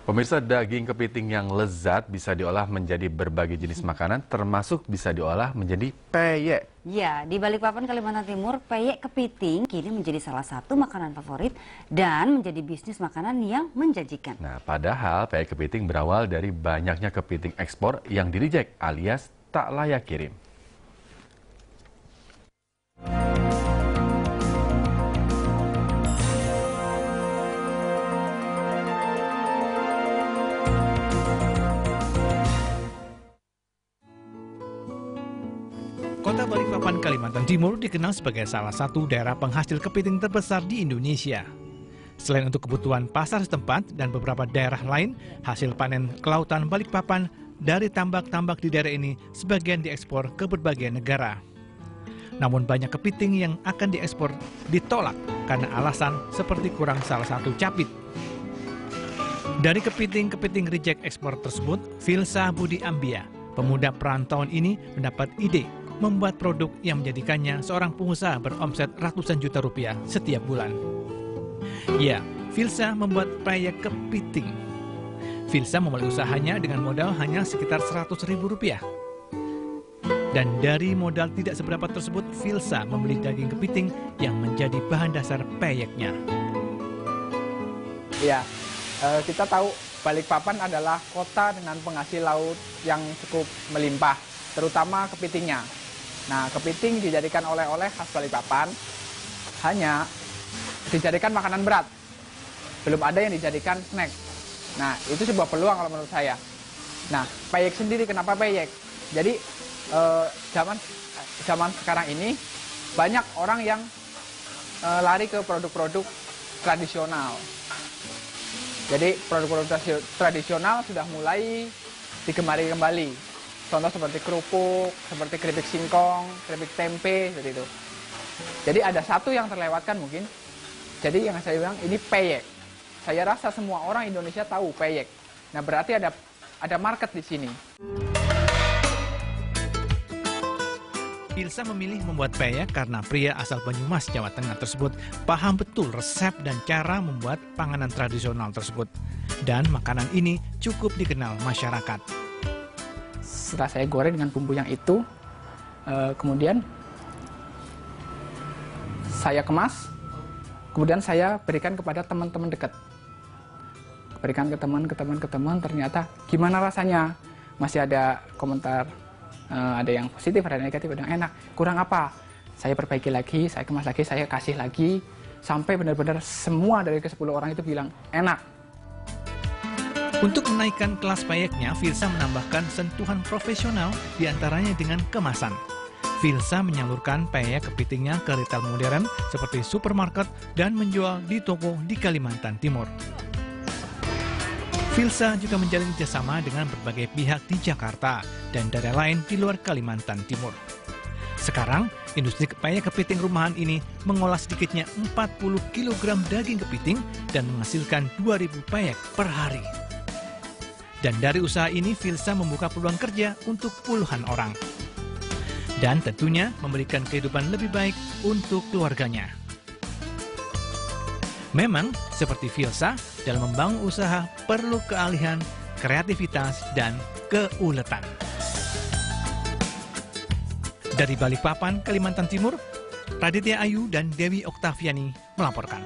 Pemirsa, daging kepiting yang lezat bisa diolah menjadi berbagai jenis makanan, termasuk bisa diolah menjadi peyek. Ya, di Balikpapan, Kalimantan Timur, peyek kepiting kini menjadi salah satu makanan favorit dan menjadi bisnis makanan yang menjanjikan. Nah, padahal peyek kepiting berawal dari banyaknya kepiting ekspor yang di-reject alias tak layak kirim. Kota Balikpapan, Kalimantan Timur dikenal sebagai salah satu daerah penghasil kepiting terbesar di Indonesia. Selain untuk kebutuhan pasar setempat dan beberapa daerah lain, hasil panen kelautan Balikpapan dari tambak-tambak di daerah ini sebagian diekspor ke berbagai negara. Namun banyak kepiting yang akan diekspor ditolak karena alasan seperti kurang salah satu capit. Dari kepiting-kepiting reject ekspor tersebut, Filsa Budi Ambia, pemuda perantauan ini mendapat ide membuat produk yang menjadikannya seorang pengusaha beromset ratusan juta rupiah setiap bulan. Ya, Filsa membuat peyek kepiting. Filsa memulai usahanya dengan modal hanya sekitar 100.000 rupiah. Dan dari modal tidak seberapa tersebut, Filsa membeli daging kepiting yang menjadi bahan dasar peyeknya. Ya, kita tahu Balikpapan adalah kota dengan penghasil laut yang cukup melimpah, terutama kepitingnya. Nah, kepiting dijadikan oleh-oleh khas Balikpapan, hanya dijadikan makanan berat. Belum ada yang dijadikan snack. Nah, itu sebuah peluang kalau menurut saya. Nah, peyek sendiri, kenapa peyek? Jadi, zaman sekarang ini, banyak orang yang lari ke produk-produk tradisional. Jadi, produk-produk tradisional sudah mulai digemari kembali. Contoh seperti kerupuk, seperti keripik singkong, keripik tempe, seperti itu. Jadi ada satu yang terlewatkan mungkin. Jadi yang saya bilang ini peyek. Saya rasa semua orang Indonesia tahu peyek. Nah, berarti ada market di sini. Filsa memilih membuat peyek karena pria asal Banyumas, Jawa Tengah tersebut paham betul resep dan cara membuat panganan tradisional tersebut. Dan makanan ini cukup dikenal masyarakat. Setelah saya goreng dengan bumbu yang itu, kemudian saya kemas, kemudian saya berikan kepada teman-teman dekat. Berikan ke teman, ternyata gimana rasanya? Masih ada komentar, ada yang positif, ada yang negatif, ada yang enak. Kurang apa? Saya perbaiki lagi, saya kemas lagi, saya kasih lagi, sampai benar-benar semua dari ke-10 orang itu bilang enak. Untuk menaikkan kelas peyeknya, Filsa menambahkan sentuhan profesional diantaranya dengan kemasan. Filsa menyalurkan peyek kepitingnya ke retail modern seperti supermarket dan menjual di toko di Kalimantan Timur. Filsa juga menjalin kerjasama dengan berbagai pihak di Jakarta dan daerah lain di luar Kalimantan Timur. Sekarang, industri peyek kepiting rumahan ini mengolah sedikitnya 40 kg daging kepiting dan menghasilkan 2.000 peyek per hari. Dan dari usaha ini, Filsa membuka peluang kerja untuk puluhan orang. Dan tentunya memberikan kehidupan lebih baik untuk keluarganya. Memang, seperti Filsa, dalam membangun usaha perlu keahlian, kreativitas, dan keuletan. Dari Balikpapan, Kalimantan Timur, Raditya Ayu dan Dewi Oktaviani melaporkan.